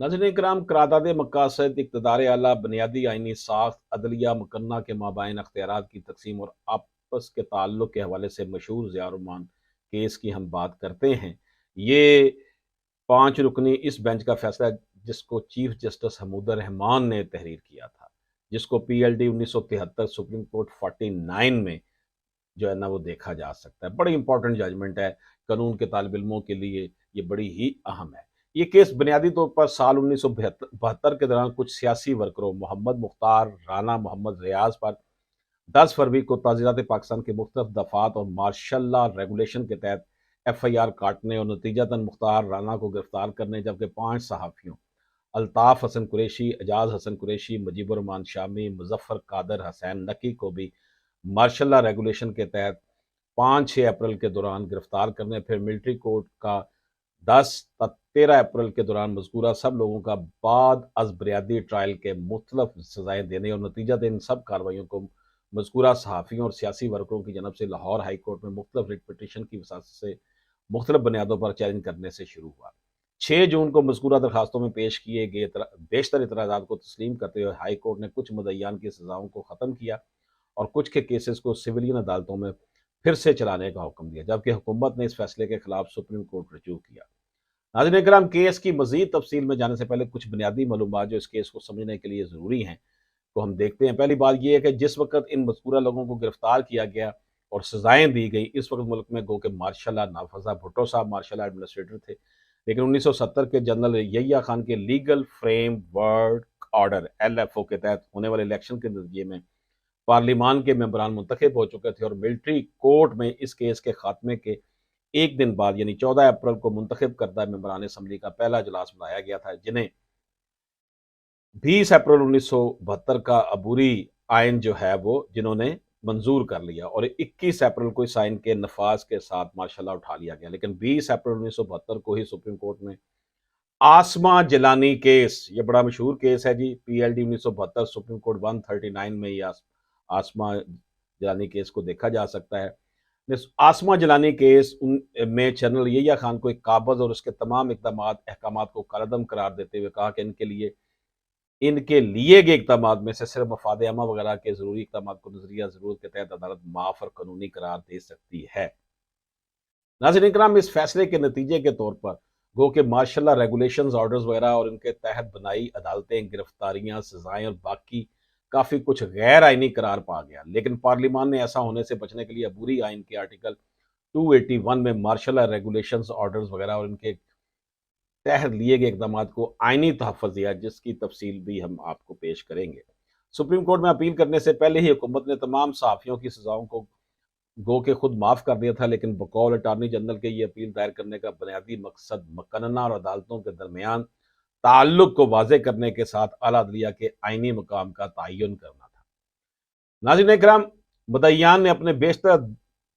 नाज़रीन इकराम, करारदाद मकासद इक़्तिदार आला, बुनियादी आइनी साख्त, अदलिया मुकन्ना के माबैन अख्तियारात की तकसीम और आपस के ताल्लुक के हवाले से मशहूर ज़ियारुर्रहमान केस की हम बात करते हैं। ये 5 रुकनी इस बेंच का फैसला है, जिसको चीफ जस्टिस हमूदुर रहमान ने तहरीर किया था, जिसको पीएलडी 1973 सुप्रीम कोर्ट 49 में जो है ना वो देखा जा सकता है। बड़ी इंपॉर्टेंट जजमेंट है, कानून के तालिब इल्मों के लिए ये बड़ी ही अहम है। ये केस बुनियादी तौर पर साल 1972 के दौरान कुछ सियासी वर्करों मोहम्मद मुख्तार, राना मोहम्मद रियाज पर 10 फरवरी को ताज़ीरात पाकिस्तान के मुख्तलिफ दफ़ात और मार्शल लॉ रेगुलेशन के तहत एफआईआर काटने और नतीजतन मुख्तार राना को गिरफ्तार करने, जबकि 5 सहाफ़ियों अल्ताफ़ हसन कुरैशी, एजाज हसन कुरैशी, मुजीबुर रहमान शामी, मुजफ्फर कादर हसैन नकी को भी मार्शल लॉ रेगुलेशन के तहत 5-6 अप्रैल के दौरान गिरफ्तार करने, फिर मिलिट्री कोर्ट का 10-13 अप्रैल के दौरान मज़कूरा सब लोगों का बाद अज़ बुनियादी ट्रायल के मुख्तलिफ सज़ाएँ देने और नतीजतन इन सब कार्रवाइयों को मज़कूरा सहाफ़ियों और सियासी वर्करों की जानब से लाहौर हाई कोर्ट में मुख्तलिफ रिट पिटीशन की वसात से मुख्तलिफ बुनियादों पर चैलेंज करने से शुरू हुआ। 6 जून को मज़कूरा दरखास्तों में पेश किए गए बेशतर इतराज़ात को तस्लीम करते हुए हाई कोर्ट ने कुछ मुद्दईयान की सज़ाओं को ख़त्म किया और कुछ के केसेस को सिविलियन अदालतों में फिर से चलाने का हुक्म दिया, जबकि हुकूमत ने इस फैसले के खिलाफ सुप्रीम कोर्ट रजू किया। नाज़रीन इकराम, केस की मज़ीद तफसील में जाने से पहले कुछ बुनियादी मालूमात जो इस केस को समझने के लिए ज़रूरी हैं, तो हम देखते हैं। पहली बात यह है कि जिस वक़्त इन मज़कूरा लोगों को गिरफ्तार किया गया और सज़ाएँ दी गई, इस वक़्त मुल्क में गो के मार्शल लॉ नाफज़ा भुट्टो साहब मार्शल लॉ एडमिनिस्ट्रेटर थे। लेकिन 1970 के जनरल यहिया खान के लीगल फ्रेमवर्क ऑर्डर एलएफओ के तहत होने वाले इलेक्शन के नतीजे में पार्लिमान के मेंबरान मुंतखब हो चुके थे और मिलिट्री कोर्ट में इस केस के खात्मे के एक दिन बाद यानी 14 अप्रैल को मुंतखब करदा मेंबरान असम्बली का पहला इजलास बुलाया गया था, जिन्हें 20 अप्रैल 1972 का अबूरी आइन जो है वो जिन्होंने मंजूर कर लिया और 21 अप्रैल को इस आइन के नफाज के साथ माशाल्लाह उठा लिया गया। लेकिन 20 अप्रैल 1972 को ही सुप्रीम कोर्ट में आसमा जिलानी केस, ये बड़ा मशहूर केस है जी, पीएलडी 1972 सुप्रीम कोर्ट 139 में ये आसमा जिलानी केस को देखा जा सकता है। आसमा जिलानी केस में जनरल यहिया खान को एक काबज और उसके तमाम अहकामात को कलअदम करार देते हुए कहा कि इनके लिए गए इकदाम में से सिर्फ मफाद आमा वगैरह के ज़रूरी इकदाम को नजरिया ज़रूरत के तहत अदालत माफ़ और कानूनी करार दे सकती है। नाज़रीन इकराम, इस फैसले के नतीजे के तौर पर गो के मार्शल लॉ रेगुलेशंस ऑर्डर्स वगैरह और इनके तहत बनाई अदालतें, गिरफ्तारियां, सजाएं और बाकी काफ़ी कुछ गैर आइनी करार पा गया। लेकिन पार्लिमान ने ऐसा होने से बचने के लिए अबूरी आइन के आर्टिकल 281 में मार्शल लॉ रेगुलेशंस ऑर्डर्स वगैरह और इनके तहत लिए गए इकदाम को आइनी तहफ़्फ़ुज़ दिया, जिसकी तफसील भी हम आपको पेश करेंगे। सुप्रीम कोर्ट में अपील करने से पहले ही हुकूमत ने तमाम सहाफ़ियों की सज़ाओं को गो के खुद माफ़ कर दिया था, लेकिन बकौल अटार्नी जनरल के ये अपील दायर करने का बुनियादी मकसद मुकन्ना और अदालतों के दरमियान ताल्लुक को वाज़ेह करने के साथ आला अदलिया के आइनी मकाम का तयन करना था। नाज़रीन इकराम, मुद्दईयान ने अपने बेशतर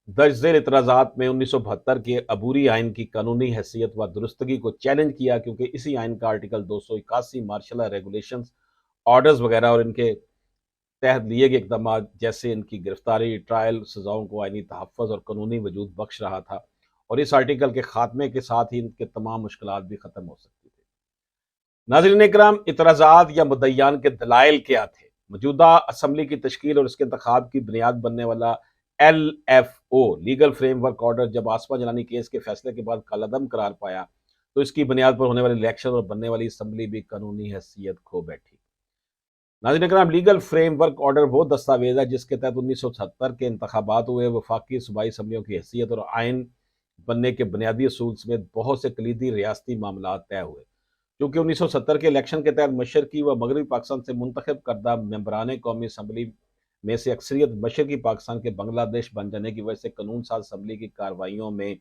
दर्ज झेल इतराज़ात में 1972 के अबूरी आइन की कानूनी हैसियत व दुरुस्तगी को चैलेंज किया, क्योंकि इसी आइन का article 281 martial law regulations orders वगैरह और इनके तहत लिए गए इकदाम जैसे इनकी गिरफ्तारी, ट्रायल, सजाओं को आइनी तहफ़्फ़ुज़ और कानूनी वजूद बख्श रहा था और इस आर्टिकल के खात्मे के साथ ही इनके तमाम मुश्किलात भी ख़त्म हो सकती थी। नाज़रीन इकराम, इतराज़ात या मुद्दईयान के दलाइल क्या थे? मौजूदा असम्बली की तश्कील और इसके इंतखाब की बुनियाद बनने वाला LFO लीगल फ्रेमवर्क ऑर्डर जब आसमा जलानी केस के फैसले के बाद कलअदम करार पाया, तो इसकी बुनियाद पर होने वाले इलेक्शन और बनने वाली असम्बली भी कानूनी हैसियत खो बैठी। नाज़रीन इकराम, लीगल फ्रेमवर्क ऑर्डर वो दस्तावेज है जिसके तहत 1970 के इंतखाबात हुए वफाकी सूबाई असम्बलियों की हैसियत और आइन बनने के बुनियादी असूल समेत बहुत से कलीदी रियासती मामला तय हुए। क्योंकि 1970 के इलेक्शन के तहत मशरकी व मगरबी पाकिस्तान से मुंतखब करदा मेंबरान कौमी असम्बली में से अक्सरियत मशरकी पाकिस्तान के बांग्लादेश बन जाने की वजह से कानून साज असम्बली की कार्रवाइयों में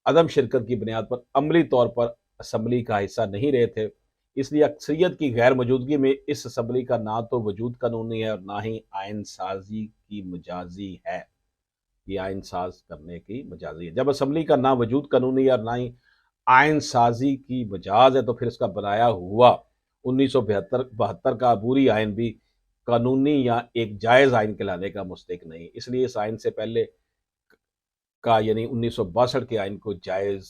अदम शिरकत की बुनियाद पर अमली तौर पर असम्बली का हिस्सा नहीं रहे थे। इसलिए अक्सरियत की गैर मौजूदगी में इस असम्बली का ना तो वजूद कानूनी है और ना ही आइन साजी की मजाजी है। ये आइन साज करने की मजाजी है। जब असम्बली का ना वजूद कानूनी है और ना ही आइन साजी की मजाज है, तो फिर इसका बनाया हुआ 1972 का अबूरी आइन भी कानूनी या एक जायज़ आइन कहलाने का मुस्तहिक नहीं। इसलिए इस आइन से पहले का यानी 1962 के आइन को जायज़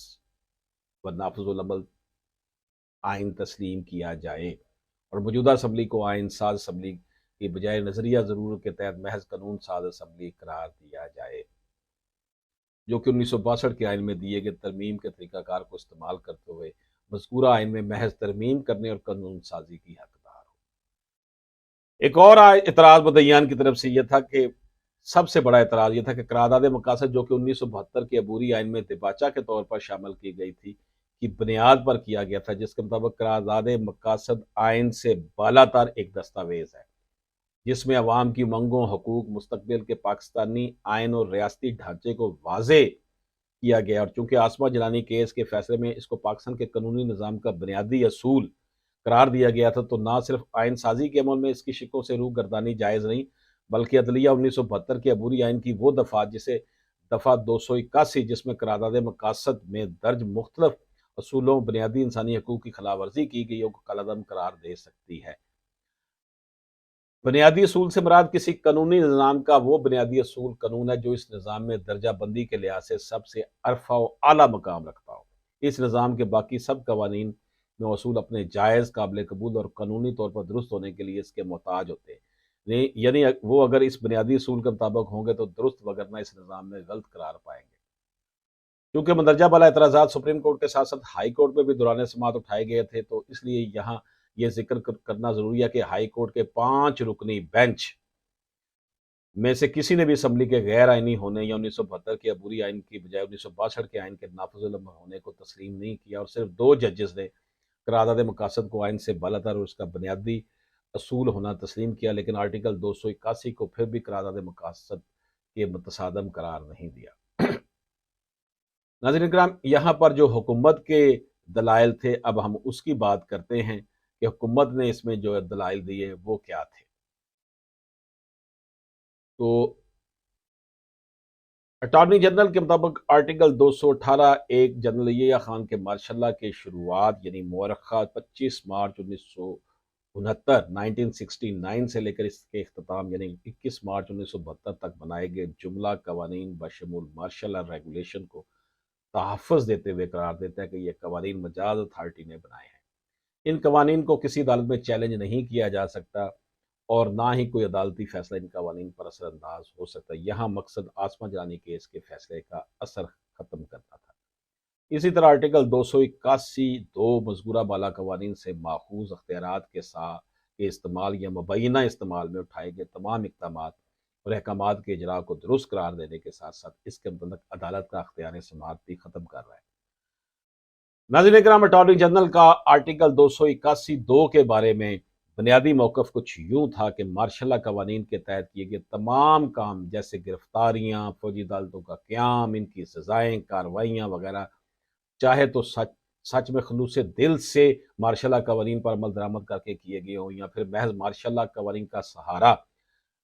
व नाफिजुल अमल आइन तस्लीम किया जाए और मौजूदा असम्बली को आइन साज असम्बली की बजाय नजरिया ज़रूरत के तहत महज कानून साज असम्बली करार दिया जाए, जो कि 1962 के आइन में दिए गए तरमीम के तरीक़ाकार को इस्तेमाल करते हुए मज़कूरा आइन में महज तरमीम करने और कानून साजी की हकदार हो। एक और इतराज़ मुद्दईयान की तरफ से यह था कि सबसे बड़ा इतराज़ यह था कि करारदाद मकासद जो कि 1972 के अबूरी आइन में दिबाचा के तौर पर शामिल की गई थी की बुनियाद पर किया गया था, जिसके मुताबिक करारदाद मकासद आइन से बालातर एक दस्तावेज है जिसमें अवाम की मंगों, हकूक, मुस्तकबिल के पाकिस्तानी आइन और रियासती ढांचे को वाजे किया गया। और चूंकि आसमा जिलानी केस के फैसले में इसको पाकिस्तान के कानूनी निज़ाम का बुनियादी असूल करार दिया गया था, तो ना सिर्फ आइन साजी के अमल में इसकी शिकों से रूह गर्दानी जायज़ नहीं, बल्कि अदलिया 1972 के अबूरी आइन की वो दफ़ा जिसे दफ़ा 281 जिसमें करारदाद मकासद में दर्ज मुख्तलिफ असूलों बुनियादी इंसानी हकूक की खिलाफ वर्जी की गई हो कलअदम करार दे सकती है। बुनियादी असूल से मुराद किसी कानूनी निज़ाम का वो बुनियादी असूल कानून है जो इस निज़ाम में दर्जा बंदी के लिहाज से सबसे अरफा व आला मकाम रखता हो। इस निज़ाम के बाकी सब कवानीन में असूल अपने जायज़, काबिल कबूल और कानूनी तौर पर दुरुस्त होने के लिए इसके मोहताज होते हैं, यानी वो अगर इस बुनियादी असूल के मुताबिक होंगे तो दुरुस्त, वगरना इस निज़ाम में गलत करार पाएंगे। क्योंकि मंदरजा वाला एतराज़ात सुप्रीम कोर्ट के साथ साथ हाई कोर्ट में भी दौरान समाअत उठाए गए थे, तो इसलिए यहाँ ये जिक्र करना ज़रूरी है कि हाई कोर्ट के 5 रुकनी बेंच में से किसी ने भी असम्बली के गैर आइनी होने या 1972 के अबूरी आइन की बजाय 1962 के आइन के नाफिजुल अमल होने को तस्लीम नहीं किया और सिर्फ 2 जजेस ने करारदाद मकासद को आइन से बालातर और उसका बुनियादी असूल होना तस्लीम किया, लेकिन आर्टिकल 281 को फिर भी करारदाद मकासद के मुतसादम करार नहीं दिया। नाज़रीन इकराम, यहाँ पर जो हुकूमत के दलाइल थे, अब हम उसकी बात करते हैं कि हुकूमत ने इसमें जो दलाइल दिए वो क्या थे। तो अटॉर्नी जनरल के मुताबिक आर्टिकल 218 एक जनरल यहिया खान के मार्शल की शुरुआत यानी मुअर्रखा 25 मार्च 1969 1969 से लेकर इसके इख्तिताम यानी 21 मार्च 1972 तक बनाए गए जुमला कवानीन बशमूल मार्शल रेगुलेशन को तहफ़्फ़ुज़ देते हुए करार देता है कि ये कवानीन मजाज अथॉरिटी ने बनाए हैं। इन कवानीन को किसी अदालत में चैलेंज नहीं किया जा सकता और ना ही कोई अदालती फैसला इन कवानीन पर असरअंदाज हो सकता है। यहाँ मकसद आसमा जलानी केस के फैसले का असर ख़त्म करना था। इसी तरह आर्टिकल 281(2) मज़कूरा बाला कवानीन से माखूज़ अख्तियारात के साथ के इस्तेमाल या मुबैना इस्तेमाल में उठाए गए तमाम इक़दामात और अहकामात के इजरा को दुरुस्त करार देने के साथ साथ इसके मतलब अदालत का अख्तियार समाअत भी ख़त्म कर रहा है। नाज़रीन इकराम, अटॉर्नी जनरल का आर्टिकल 281(2) के बारे में बुनियादी मौक़िफ़ कुछ यूँ था कि मार्शल कवानीन के तहत किए गए तमाम काम जैसे गिरफ्तारियाँ, फौजी अदालतों का क़याम, इनकी सज़ाएँ, कार्रवाइयाँ वगैरह, चाहे तो सच सच में खुलूस दिल से मार्शल कवानीन पर अमल दरामद करके किए गए हों या फिर महज मार्शल कवानीन का सहारा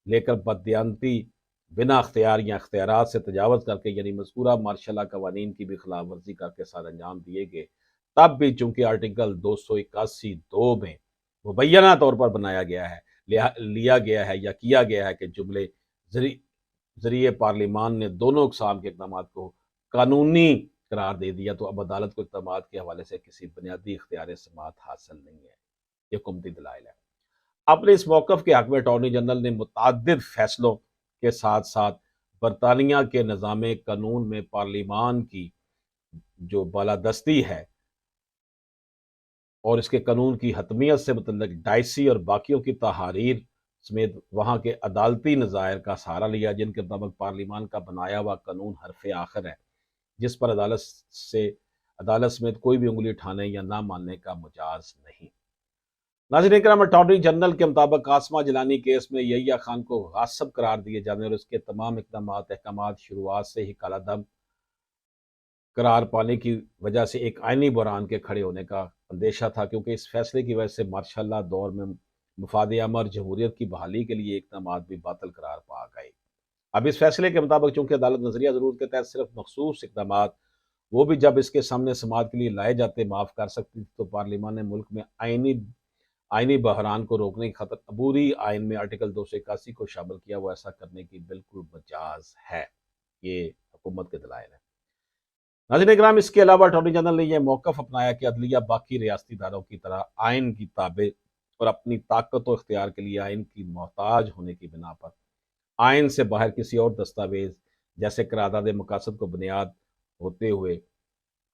लेकर बददियानती बिना अख्तियार या अख्तियारात से तजावज़ करके यानी मज़कूरा मार्शल कवानीन की भी खिलाफ वर्जी करके साथ अंजाम दिए गए, तब भी चूँकि आर्टिकल 281(2) में मुबैना तौर पर बनाया गया है, लिया गया है या किया गया है कि जुमले ज़रिए पार्लिमान ने दोनों अक़साम के इक़दामात को कानूनी करार दे दिया, तो अब अदालत को इक़दामात के हवाले से किसी बुनियादी इख्तियार समाअत हासिल नहीं है। ये हुकूमती दलाइल है। अपने इस मौक़िफ़ के हक़ में अटॉर्नी जनरल ने मुतअद्दिद फ़ैसलों के साथ साथ बरतानिया के निज़ाम कानून में पार्लिमान की जो बालादस्ती है और इसके कानून की हतमियत से मुतल्लिक़ डायसी और बाकियों की तहारीर समेत वहाँ के अदालती नज़ायर का सहारा लिया, जिनके मुताबिक पार्लिमान का बनाया हुआ कानून हरफ़ आखिर है, जिस पर अदालत समेत कोई भी उंगली उठाने या ना मानने का मुजाज नहीं। नाज़रीन इकराम, अटॉर्नी जनरल के मुताबिक आसमा जिलानी केस में यहिया खान को गासिब करार दिए जाने और उसके तमाम इक़दामात अहकामात शुरुआत से ही कालादम करार पाने की वजह से एक आइनी बहरान के खड़े होने का अंदेशा था, क्योंकि इस फैसले की वजह से मार्शल दौर में मफाद अमर जमहूरियत की बहाली के लिए इक़दामात भी बातिल करार पा गए। अब इस फैसले के मुताबिक चूँकि अदालत नज़रिया ज़रूरत के तहत सिर्फ मखसूस इक़दामात वो भी जब इसके सामने समाअत के लिए लाए जाते माफ़ कर सकती थी, तो पार्लिमान ने मुल्क में आइनी बहरान को रोकने की खातिर अबूरी आइन में आर्टिकल 281 को शामिल किया। वो ऐसा करने की बिल्कुल मजाज है। ये हुकूमत के दलाइल है। नाज़रीन इकराम, इसके अलावा अटॉर्नी जनरल ने यह मौक़िफ़ अपनाया कि अदलिया बाकी रियासती इदारों की तरह आइन की ताबे और अपनी ताकत और इख्तियार के लिए आइन की मोहताज होने की बिना पर आइन से बाहर किसी और दस्तावेज जैसे करारदाद मकासद को बुनियाद होते हुए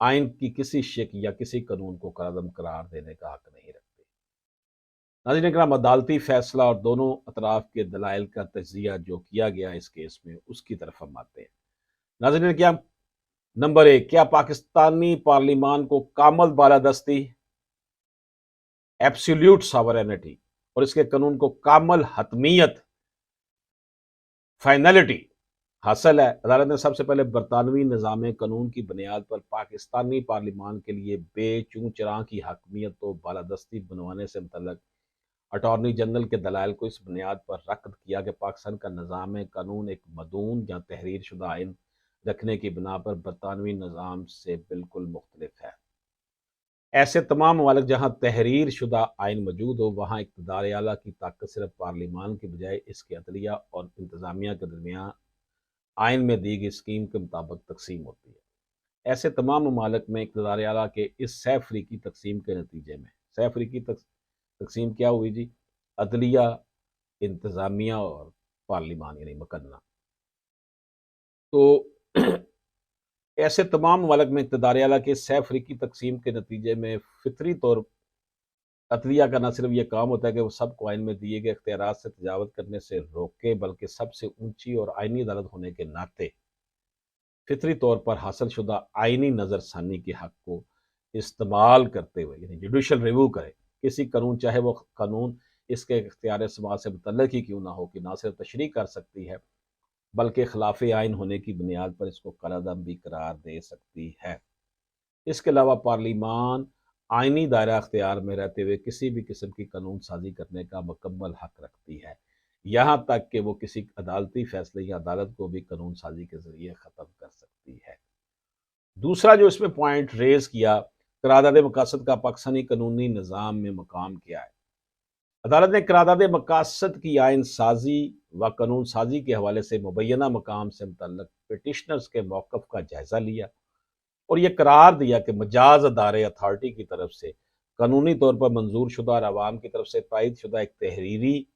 आइन की किसी शिक या किसी कानून को कलअदम करार देने का हक नहीं रखते। नाज़रीन इकराम, अदालती फैसला और दोनों अतराफ के दलाइल का तजिया जो किया गया इस केस में, उसकी तरफ हम आते हैं। नाज़रीन क्या नंबर एक, क्या पाकिस्तानी पार्लिमान को कामल बालादस्ती, एब्सोल्यूट सॉवरेनिटी और इसके कानून को कामल हतमियत, फाइनलिटी हासिल है? अदालत ने सबसे पहले बरतानवी निज़ाम कानून की बुनियाद पर पाकिस्तानी पार्लिमान के लिए बेचूं चरां की हकमियत तो बालादस्ती बनवाने से मुतल्लक अटॉर्नी जनरल के दलाइल को इस बुनियाद पर रद्द किया कि पाकिस्तान का निज़ाम कानून एक मदून या तहरीर शुदा आइन रखने की बिना पर बरतानवी निज़ाम से बिल्कुल मुख्तलिफ है। ऐसे तमाम ममालिक जहाँ तहरीर शुदा आइन मौजूद हो, वहाँ इक़्तिदार आला की ताकत सिर्फ पार्लिमान की बजाय इसके अदलिया और इंतज़ामिया के दरमियान आइन में दी गई स्कीम के मुताबिक तकसीम होती है। ऐसे तमाम ममालिक में इक़्तिदार आला के इस सह अफ्रीकी तकसीम के नतीजे में सह अफ्रीकी तकसीम क्या हुई जी? अदलिया, इंतज़ामिया और पार्लिमान यानी मकन्ना। तो ऐसे तमाम ममालिक में इक़्तिदार आला के सह अफ्रीकी तकसीम के नतीजे में फितरी तौर अदलिया का न सिर्फ ये काम होता है कि वो सबको आइन में दिए गए इख्तियारात से तजावत करने से रोके, बल्कि सबसे ऊंची और आइनी अदालत होने के नाते फितरी तौर पर हासिल शुदा आइनी नज़रसानी के हक को इस्तेमाल करते हुए यानी जुडिशल रिव्यू करे किसी कानून, चाहे वो कानून इसके इख्तियार समाज से मुतल्लिक ही क्यों ना हो, कि ना सिर्फ तशरीह कर सकती है बल्कि खिलाफ आइन होने की बुनियाद पर इसको कलअदम भी करार दे सकती है। इसके अलावा पार्लिमान आइनी दायरा अख्तियार में रहते हुए किसी भी किस्म की कानून साजी करने का मुकम्मल हक रखती है, यहाँ तक कि वो किसी अदालती फैसले या अदालत को भी कानून साजी के जरिए ख़त्म कर सकती है। दूसरा जो इसमें पॉइंट रेज किया, करारदाद मकासद का पाकिस्तानी कानूनी निज़ाम में मकाम क्या है? अदालत ने करारदाद मकासद की आइन साजी व कानून साजी के हवाले से मुबैना मकाम से मुतल्लिक पिटिशनर्स के मौक़िफ़ का जायज़ा लिया और यह करार दिया कि मजाज अदारे अथॉरिटी की तरफ से कानूनी तौर पर मंजूर शुदा और अवाम की तरफ से तायद शुदा एक तहरीरी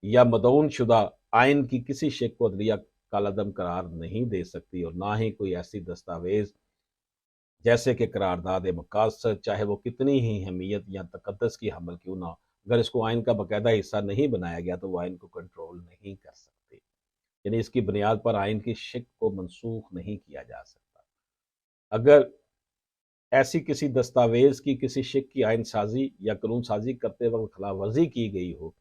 या मदऊन शुदा आइन की किसी शेख को अदलिया कालअदम करार नहीं दे सकती और ना ही कोई ऐसी दस्तावेज जैसे कि करारदाद मकासद, चाहे वो कितनी ही अहमियत या तकद्दस की हमल क्यों ना हो, अगर इसको आइन का बाकायदा हिस्सा नहीं बनाया गया तो वो आइन को कंट्रोल नहीं कर सकती, यानी इसकी बुनियाद पर आइन की शिक को मनसूख नहीं किया जा सकता। अगर ऐसी किसी दस्तावेज की किसी शिक की आइन साजी या कानून साजी करते वक्त खिलाफ वर्जी की गई हो,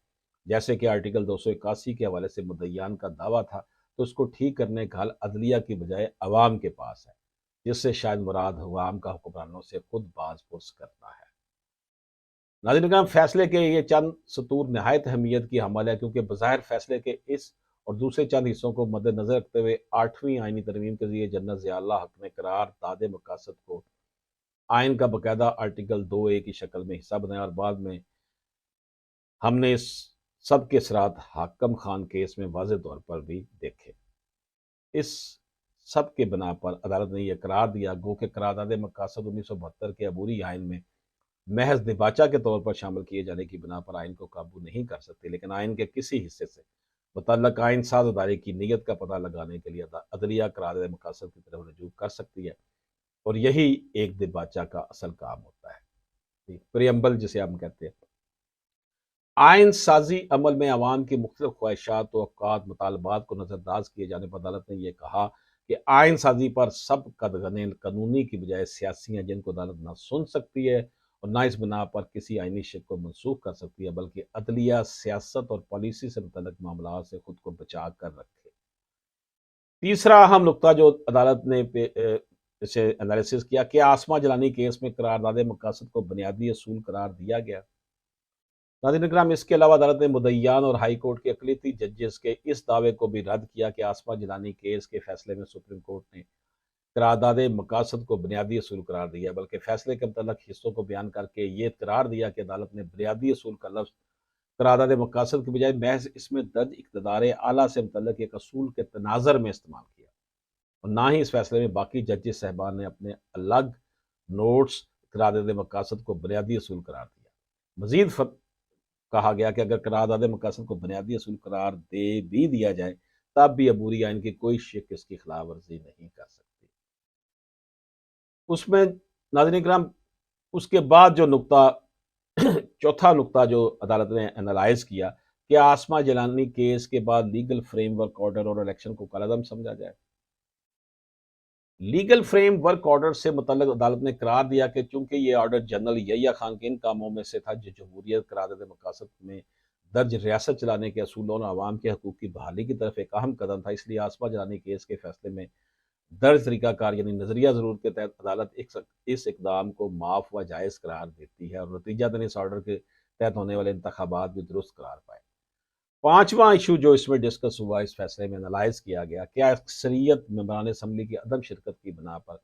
जैसे कि आर्टिकल 281 के हवाले से मुद्दईयान का दावा था, तो उसको ठीक करने का हल अदलिया की बजाय अवाम के पास है, जिससे शायद मुराद अवाम का हुक्मरानों से खुद बाज पुरस करना है। नाज़रीन करम, फैसले के ये चंद सतूर नहायत अहमियत की हमल है, क्योंकि बज़ाहिर फैसले के इस और दूसरे चंद हिस्सों को मद्देनजर रखते हुए 8वीं आइनी तरमीम के जरिए जनरल ज़िया-उल हक ने करार दादे मकासद को आइन का बाकायदा आर्टिकल 2A की शक्ल में हिस्सा बनाया और बाद में हमने इस सब के असरात हाकम खान केस में वाज़ेह तौर पर भी देखे। इस सब के बना पर अदालत ने यह करार दिया गो कि करारदाद मकासद 1972 के अबूरी आइन में महज दिबाचा के तौर पर शामिल किए जाने की बिना पर आइन को काबू नहीं कर सकती, लेकिन आइन के किसी हिस्से से मुतल्लक आइन साज अदारे की नीयत का पता लगाने के लिए अदलिया करारदाद मकासद की तरफ रजू कर सकती है और यही एक दिबाचा का असल काम होता है, प्रियम्बल जिसे हम कहते हैं। आइन साजी अमल में अवाम की मुख्तलिफ ख्वाहिशात, तवक्कुआत, मुतालबात को नज़रअंदाज किए जाने पर अदालत ने यह कहा कि आइन साजी पर सब कदगने कानूनी की बजाय सियासी हैं, जिनको अदालत ना सुन सकती है और ना इस बिना पर किसी आइनी शिक को मनसूख कर सकती है, बल्कि अदलिया सियासत और पॉलिसी से मुतल्लिक मामला से खुद को बचा कर रखे। तीसरा अहम नुकता जो अदालत ने इसे एनालिसिस किया कि आसमा जलानी केस में करारदाद मकासद को बुनियादी असूल करार दिया गया। नाज़रीन इकराम, इसके अलावा अदालत ने मुद्दईयान और हाई कोर्ट के अक़लियती जजेस के इस दावे को भी रद्द किया कि आसमा जिलानी केस के फैसले में सुप्रीम कोर्ट ने करारदाद मकासद को बुनियादी असूल करार दिया, बल्कि फैसले के मुतल्लिक़ हिस्सों को बयान करके ये करार दिया कि अदालत ने बुनियादी असूल का लफ्ज़ करारदाद मकासद के बजाय महज इसमें दर्ज इक़्तिदार आला से मुतल्लिक़ एक असूल के तनाज़र में इस्तेमाल किया। اور نہ ہی اس فیصلے میں باقی ججز صاحبان نے اپنے الگ نوٹس قرارداد مقاصد کو بنیادی اصول قرار دیا۔ مزید کہا گیا کہ اگر قرارداد مقاصد کو بنیادی اصول قرار دے بھی دیا جائے تب بھی عبوری آئین کی کوئی شک اس کی خلاف ورزی نہیں کر سکتی۔ اس میں ناظرین کرام اس کے بعد جو نقطہ چوتھا نقطہ جو عدالت نے انالائز کیا کہ آسما جیلانی کیس کے بعد لیگل فریم ورک آرڈر اور الیکشن کو کالعدم سمجھا جائے۔ لیگل فریم ورک آرڈر سے متعلق عدالت نے قرار دیا کہ چونکہ یہ آرڈر جنرل یحییٰ خان کے ان کاموں میں سے تھا جو جمہوریت قرارداد مقاصد میں درج ریاست چلانے کے اصولوں اور عوام کے حقوق کی بحالی کی طرف ایک اہم قدم تھا، اس لیے آسما جیلانی کیس کے فیصلے میں درج طریقہ کار یعنی نظریہ ضرورت کے تحت عدالت اس اقدام کو معاف و جائز قرار دیتی ہے اور نتیجہ اس آرڈر کے تحت ہونے والے انتخابات بھی درست قرار پائے۔ پانچواں ایشو جو اس میں ڈسکس ہوا، اس فیصلے میں انالائز کیا گیا، کیا اکثریت ممبران اسمبلی کی عدم شرکت کی بنا پر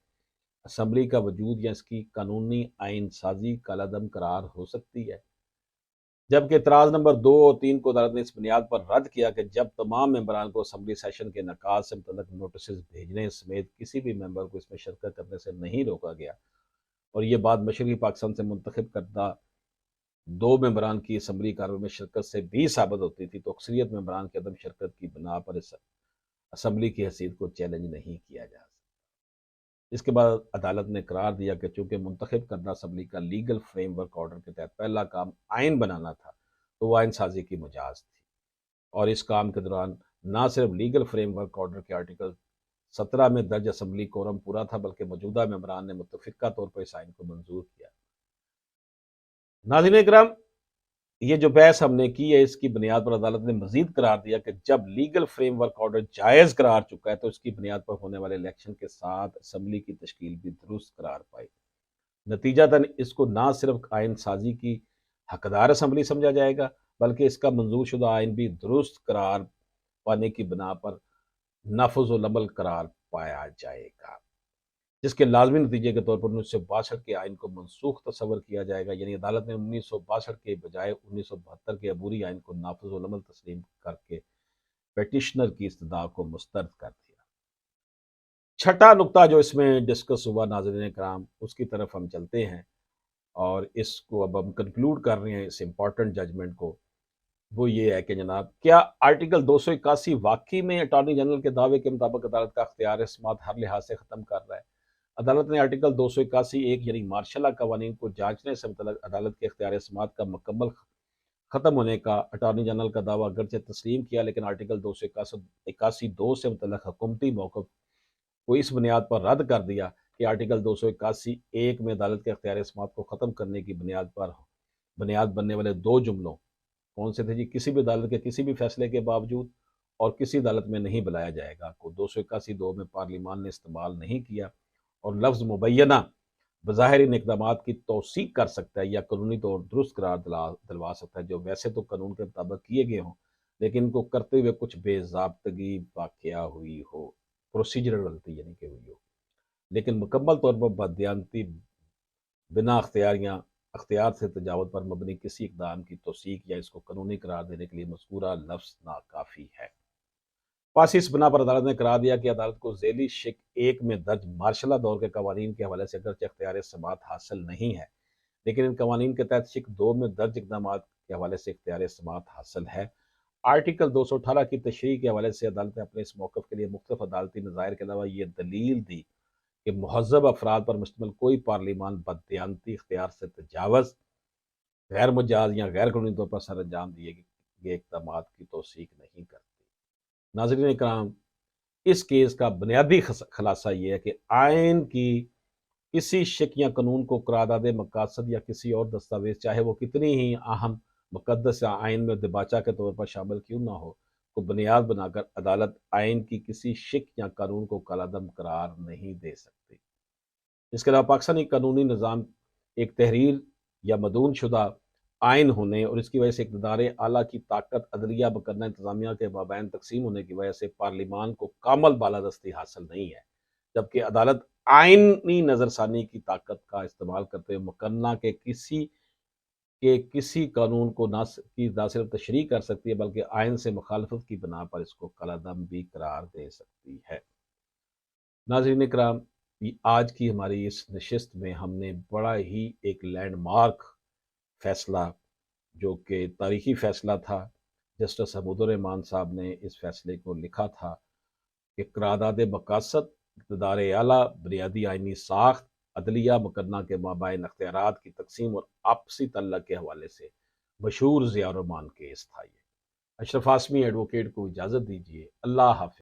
اسمبلی کا وجود یا اس کی قانونی آئین سازی کالعدم قرار ہو سکتی ہے؟ جبکہ اعتراض نمبر 2 اور 3 کو عدالت نے اس بنیاد پر رد کیا کہ جب تمام ممبران کو اسمبلی سیشن کے انعقاد سے متعلق نوٹسز بھیجنے سمیت کسی بھی ممبر کو اس میں شرکت کرنے سے نہیں روکا گیا اور یہ بات مشرقی پاکستان سے منتخب کردہ 2 ممبران کی اسمبلی کارروائی میں شرکت سے بھی ثابت ہوتی تھی، تو اکثریت ممبران کی عدم شرکت کی بنا پر اس اسمبلی کی حیثیت کو چیلنج نہیں کیا جا سکتا۔ اس کے بعد عدالت نے قرار دیا کہ چونکہ منتخب کردہ اسمبلی کا لیگل فریم ورک آرڈر کے تحت پہلا کام آئین بنانا تھا تو وہ آئین سازی کی مجاز تھی، اور اس کام کے دوران نہ صرف لیگل فریم ورک آرڈر کے آرٹیکل 17 میں درج اسمبلی کورم پورا تھا بلکہ موجودہ ممبران نے متفقہ طور پر اس آئین کو منظور کیا۔ ناظرین کرام، یہ جو بحث ہم نے کی ہے اس کی بنیاد پر عدالت نے مزید قرار دیا کہ جب لیگل فریم ورک آرڈر جائز قرار چکا ہے تو اس کی بنیاد پر ہونے والے الیکشن کے ساتھ اسمبلی کی تشکیل بھی درست قرار پائی۔ نتیجتاً اس کو نہ صرف آئین سازی کی حقدار اسمبلی سمجھا جائے گا بلکہ اس کا منظور شدہ آئین بھی درست قرار پانے کی بنا پر نافذ العمل قرار پایا جائے گا، جس کے لازمی نتیجے کے طور پر 1962 کے آئین کو منسوخ تصور کیا جائے گا۔ یعنی عدالت نے 1962 کے بجائے 1972 کے عبوری آئین کو نافذ العمل تسلیم کر کے پیٹیشنر کی استدعا کو مسترد کر دیا۔ چھٹا نقطہ جو اس میں ڈسکس ہوا ناظرین کرام، اس کی طرف ہم چلتے ہیں اور اس کو اب ہم کنکلوڈ کر رہے ہیں اس امپورٹنٹ ججمنٹ کو۔ وہ یہ ہے کہ جناب کیا آرٹیکل 281 واقعی میں اٹارنی جنرل کے دعوے کے مطابق عدالت کا اختیار سماعت ہر لحاظ سے ختم کر رہا ہے؟ عدالت نے آرٹیکل 281 یعنی مارشلہ قوانین کو جانچنے سے متعلق عدالت کے اختیار سماعت کا مکمل ختم ہونے کا اٹارنی جنرل کا دعویٰ اگرچہ تسلیم کیا، لیکن آرٹیکل 281(2) سے متعلق حکومتی موقف کو اس بنیاد پر رد کر دیا کہ آرٹیکل 281(1) میں عدالت کے اختیار سماعت کو ختم کرنے کی بنیاد بننے والے 2 جملوں کون سے تھے جی؟ کسی بھی عدالت کے کسی بھی فیصلے کے باوجود اور کسی عدالت میں نہیں بلایا جائے گا کو 281(2) میں پارلیمان نے استعمال نہیں کیا، اور لفظ مبینہ بظاہر ان اقدامات کی توثیق کر سکتا ہے یا قانونی طور درست قرار دلوا سکتا ہے جو ویسے تو قانون کے مطابق کیے گئے ہوں لیکن ان کو کرتے ہوئے کچھ بے ضابطگی واقعہ ہوئی ہو، پروسیجرل غلطی یعنی کہ ہوئی ہو، لیکن مکمل طور پر بددیانتی بنا اختیار سے تجاوز پر مبنی کسی اقدام کی توثیق یا اس کو قانونی قرار دینے کے لیے مذکورہ لفظ ناکافی ہے۔ پاس اس بنا پر عدالت نے قرار دیا کہ عدالت کو ذیلی شق 1 میں درج مارشلہ دور کے قوانین کے حوالے سے اگرچہ اختیار سماعت حاصل نہیں ہے لیکن ان قوانین کے تحت شق 2 میں درج اقدامات کے حوالے سے اختیار سماعت حاصل ہے۔ آرٹیکل 218 کی تشریح کے حوالے سے عدالت نے اپنے اس موقف کے لیے مختلف عدالتی نظائر کے علاوہ یہ دلیل دی کہ مہذب افراد پر مشتمل کوئی پارلیمان بددیانتی اختیار سے تجاوز، غیر مجاز یا غیر قانونی طور پر سر انجام دیے گئے اقدامات کی توثیق نہیں کرتی۔ ناظرین کرام، اس کیس کا بنیادی خلاصہ یہ ہے کہ آئین کی کسی شق یا قانون کو قرارداد مقاصد یا کسی اور دستاویز چاہے وہ کتنی ہی اہم مقدس یا آئین میں دباچہ کے طور پر شامل کیوں نہ ہو کو بنیاد بنا کر عدالت آئین کی کسی شق یا قانون کو کالعدم قرار نہیں دے سکتی۔ اس کے علاوہ پاکستانی قانونی نظام ایک تحریر یا مدون شدہ آئین ہونے اور اس کی وجہ سے اقتدار اعلیٰ کی طاقت عدلیہ مقننہ انتظامیہ کے مابین تقسیم ہونے کی وجہ سے پارلیمان کو کامل بالادستی حاصل نہیں ہے، جبکہ عدالت آئینی نظر ثانی کی طاقت کا استعمال کرتے ہوئے مقننہ کے کسی قانون کو نہ صرف تشریح کر سکتی ہے بلکہ آئین سے مخالفت کی بنا پر اس کو کالعدم بھی قرار دے سکتی ہے۔ नाज़रीन इकराम, आज की हमारी इस नशिस्त में हमने बड़ा ही एक लैंडमार्क फैसला, जो कि तारीखी फैसला था, जस्टिस हमीदुर रहमान साहब ने इस फैसले को लिखा था कि करारदाद मकासद इक़्तिदार आला बुनियादी आइनी साख्त अदलिया मुकन्ना के माबाइन अख्तियारात की तकसीम और आपसी तल्लुक़ के हवाले से मशहूर ज़िया उर रहमान केस था। ये अशरफ आसमी एडवोकेट को इजाज़त दीजिए। अल्लाह हाफ़िज़।